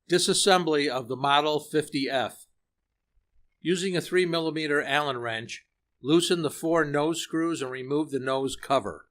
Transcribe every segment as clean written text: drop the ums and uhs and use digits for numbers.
Disassembly of the Model 50F. Using a 3mm Allen wrench, loosen the 4 nose screws and remove the nose cover.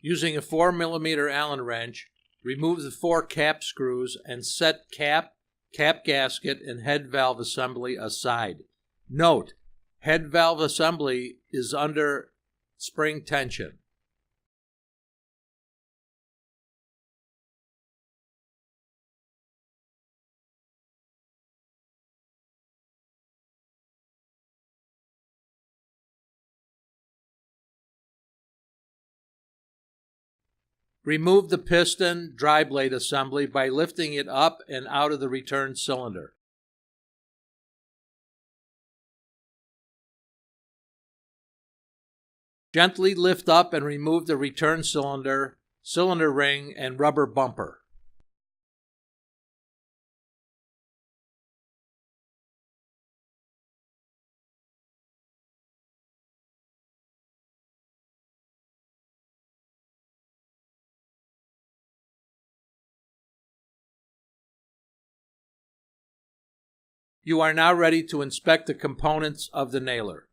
Using a 4mm Allen wrench, remove the 4 cap screws and set cap gasket, and head valve assembly aside. Note, head valve assembly is under spring tension. Remove the piston dry blade assembly by lifting it up and out of the return cylinder. Gently lift up and remove the return cylinder, cylinder ring, and rubber bumper. You are now ready to inspect the components of the nailer.